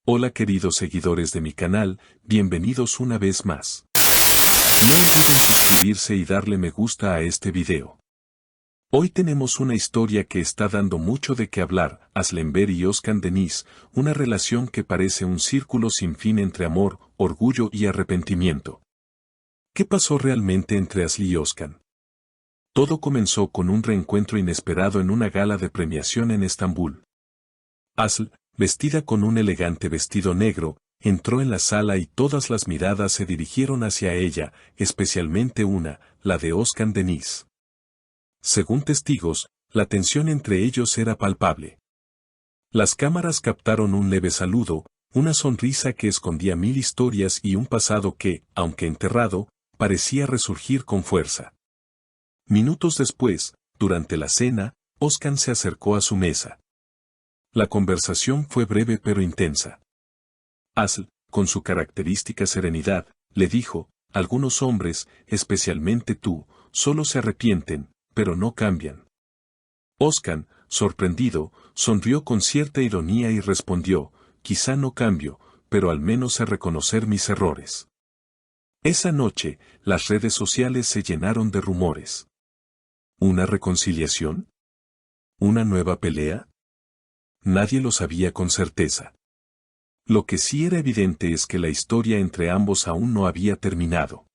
Hola queridos seguidores de mi canal, bienvenidos una vez más. No olviden suscribirse y darle me gusta a este video. Hoy tenemos una historia que está dando mucho de qué hablar, Aslember y Özkan Deniz, una relación que parece un círculo sin fin entre amor, orgullo y arrepentimiento. ¿Qué pasó realmente entre Aslı y Özkan? Todo comenzó con un reencuentro inesperado en una gala de premiación en Estambul. Aslı, vestida con un elegante vestido negro, entró en la sala y todas las miradas se dirigieron hacia ella, especialmente una, la de Özkan Deniz. Según testigos, la tensión entre ellos era palpable. Las cámaras captaron un leve saludo, una sonrisa que escondía mil historias y un pasado que, aunque enterrado, parecía resurgir con fuerza. Minutos después, durante la cena, Özkan se acercó a su mesa. La conversación fue breve pero intensa. Aslı, con su característica serenidad, le dijo, algunos hombres, especialmente tú, solo se arrepienten, pero no cambian. Özkan, sorprendido, sonrió con cierta ironía y respondió, quizá no cambio, pero al menos sé reconocer mis errores. Esa noche, las redes sociales se llenaron de rumores. ¿Una reconciliación? ¿Una nueva pelea? Nadie lo sabía con certeza. Lo que sí era evidente es que la historia entre ambos aún no había terminado.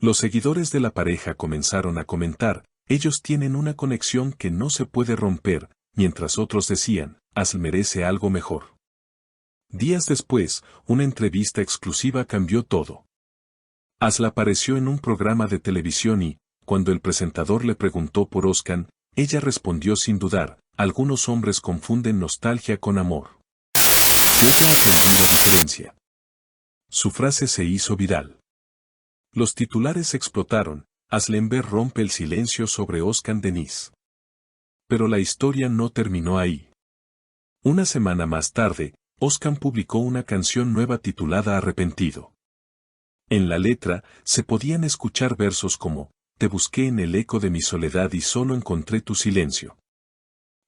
Los seguidores de la pareja comenzaron a comentar, ellos tienen una conexión que no se puede romper, mientras otros decían, Aslı merece algo mejor. Días después, una entrevista exclusiva cambió todo. Aslı apareció en un programa de televisión y, cuando el presentador le preguntó por Özkan, ella respondió sin dudar, algunos hombres confunden nostalgia con amor. Yo ya aprendí la diferencia. Su frase se hizo viral. Los titulares explotaron, Aslember rompe el silencio sobre Özkan Deniz. Pero la historia no terminó ahí. Una semana más tarde, Özkan publicó una canción nueva titulada Arrepentido. En la letra, se podían escuchar versos como, te busqué en el eco de mi soledad y solo encontré tu silencio.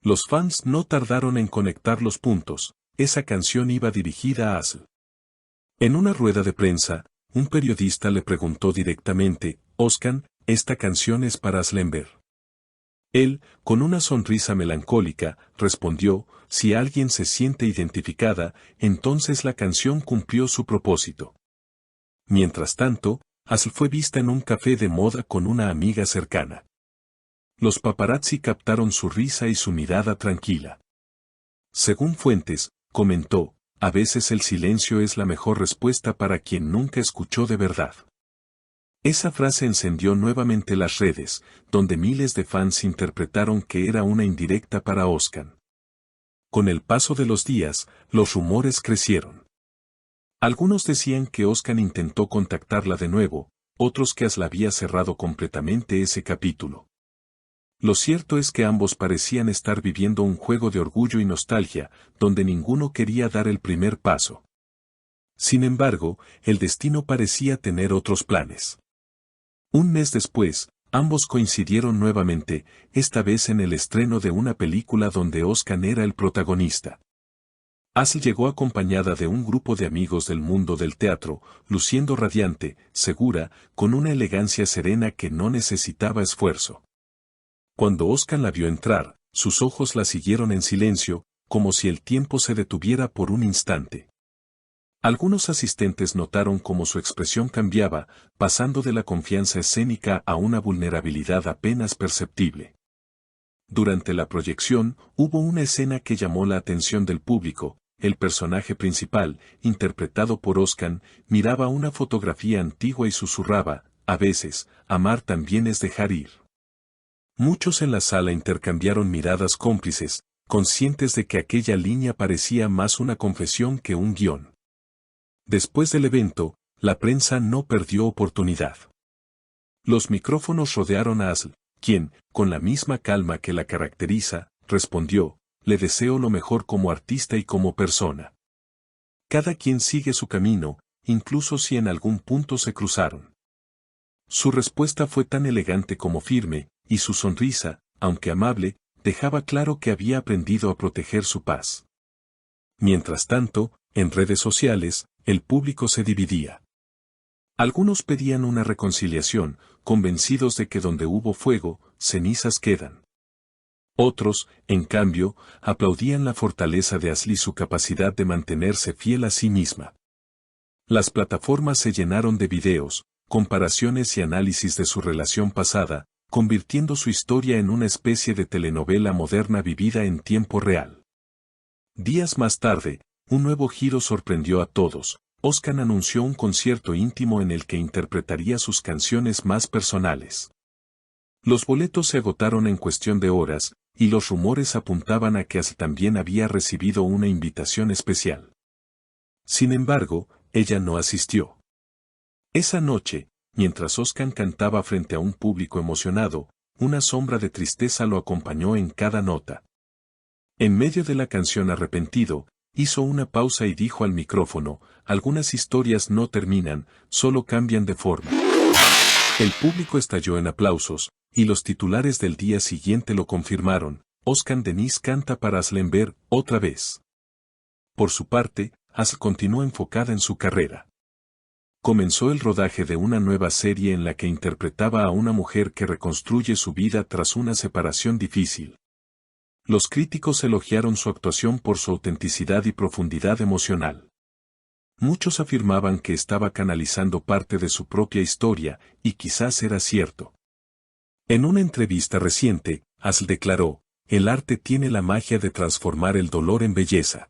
Los fans no tardaron en conectar los puntos, esa canción iba dirigida a Aslı. En una rueda de prensa, un periodista le preguntó directamente, Özkan, esta canción es para Aslember. Él, con una sonrisa melancólica, respondió, si alguien se siente identificada, entonces la canción cumplió su propósito. Mientras tanto, Aslı fue vista en un café de moda con una amiga cercana. Los paparazzi captaron su risa y su mirada tranquila. Según fuentes, comentó, a veces el silencio es la mejor respuesta para quien nunca escuchó de verdad. Esa frase encendió nuevamente las redes, donde miles de fans interpretaron que era una indirecta para Özkan. Con el paso de los días, los rumores crecieron. Algunos decían que Özkan intentó contactarla de nuevo, otros que Aslı había cerrado completamente ese capítulo. Lo cierto es que ambos parecían estar viviendo un juego de orgullo y nostalgia, donde ninguno quería dar el primer paso. Sin embargo, el destino parecía tener otros planes. Un mes después, ambos coincidieron nuevamente, esta vez en el estreno de una película donde Özkan era el protagonista. Aslı llegó acompañada de un grupo de amigos del mundo del teatro, luciendo radiante, segura, con una elegancia serena que no necesitaba esfuerzo. Cuando Özkan la vio entrar, sus ojos la siguieron en silencio, como si el tiempo se detuviera por un instante. Algunos asistentes notaron cómo su expresión cambiaba, pasando de la confianza escénica a una vulnerabilidad apenas perceptible. Durante la proyección, hubo una escena que llamó la atención del público. El personaje principal, interpretado por Özkan, miraba una fotografía antigua y susurraba, a veces, amar también es dejar ir. Muchos en la sala intercambiaron miradas cómplices, conscientes de que aquella línea parecía más una confesión que un guión. Después del evento, la prensa no perdió oportunidad. Los micrófonos rodearon a Aslı, quien, con la misma calma que la caracteriza, respondió, le deseo lo mejor como artista y como persona. Cada quien sigue su camino, incluso si en algún punto se cruzaron. Su respuesta fue tan elegante como firme, y su sonrisa, aunque amable, dejaba claro que había aprendido a proteger su paz. Mientras tanto, en redes sociales, el público se dividía. Algunos pedían una reconciliación, convencidos de que donde hubo fuego, cenizas quedan. Otros, en cambio, aplaudían la fortaleza de Ashley y su capacidad de mantenerse fiel a sí misma. Las plataformas se llenaron de videos, comparaciones y análisis de su relación pasada, convirtiendo su historia en una especie de telenovela moderna vivida en tiempo real. Días más tarde, un nuevo giro sorprendió a todos. Oscar anunció un concierto íntimo en el que interpretaría sus canciones más personales. Los boletos se agotaron en cuestión de horas, y los rumores apuntaban a que Ashley también había recibido una invitación especial. Sin embargo, ella no asistió. Esa noche, mientras Oscar cantaba frente a un público emocionado, una sombra de tristeza lo acompañó en cada nota. En medio de la canción Arrepentido, hizo una pausa y dijo al micrófono: algunas historias no terminan, solo cambian de forma. El público estalló en aplausos, y los titulares del día siguiente lo confirmaron: Oscar Denise canta para Ashley otra vez. Por su parte, Ashley continuó enfocada en su carrera. Comenzó el rodaje de una nueva serie en la que interpretaba a una mujer que reconstruye su vida tras una separación difícil. Los críticos elogiaron su actuación por su autenticidad y profundidad emocional. Muchos afirmaban que estaba canalizando parte de su propia historia, y quizás era cierto. En una entrevista reciente, Ashley declaró: el arte tiene la magia de transformar el dolor en belleza.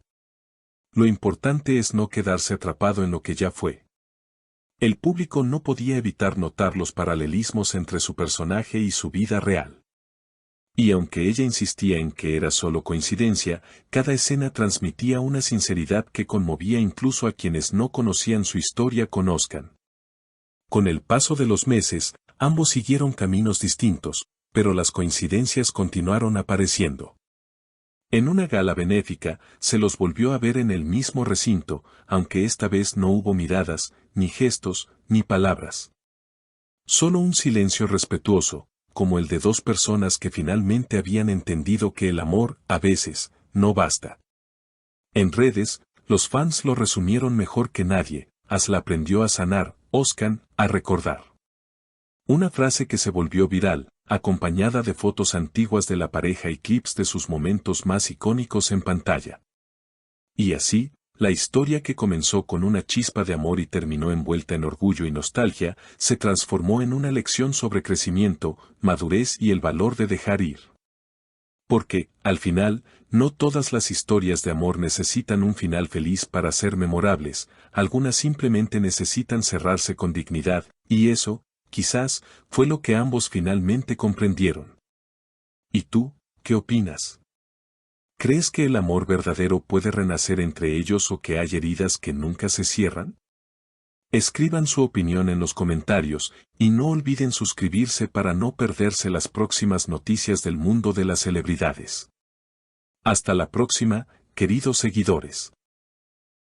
Lo importante es no quedarse atrapado en lo que ya fue. El público no podía evitar notar los paralelismos entre su personaje y su vida real. Y aunque ella insistía en que era solo coincidencia, cada escena transmitía una sinceridad que conmovía incluso a quienes no conocían su historia con Oscar. Con el paso de los meses, ambos siguieron caminos distintos, pero las coincidencias continuaron apareciendo. En una gala benéfica, se los volvió a ver en el mismo recinto, aunque esta vez no hubo miradas, ni gestos, ni palabras. Solo un silencio respetuoso, como el de dos personas que finalmente habían entendido que el amor, a veces, no basta. En redes, los fans lo resumieron mejor que nadie: Ashley aprendió a sanar, Oscar, a recordar. Una frase que se volvió viral, acompañada de fotos antiguas de la pareja y clips de sus momentos más icónicos en pantalla. Y así, la historia que comenzó con una chispa de amor y terminó envuelta en orgullo y nostalgia, se transformó en una lección sobre crecimiento, madurez y el valor de dejar ir. Porque, al final, no todas las historias de amor necesitan un final feliz para ser memorables, algunas simplemente necesitan cerrarse con dignidad, y eso, quizás, fue lo que ambos finalmente comprendieron. ¿Y tú, qué opinas? ¿Crees que el amor verdadero puede renacer entre ellos o que hay heridas que nunca se cierran? Escriban su opinión en los comentarios, y no olviden suscribirse para no perderse las próximas noticias del mundo de las celebridades. Hasta la próxima, queridos seguidores.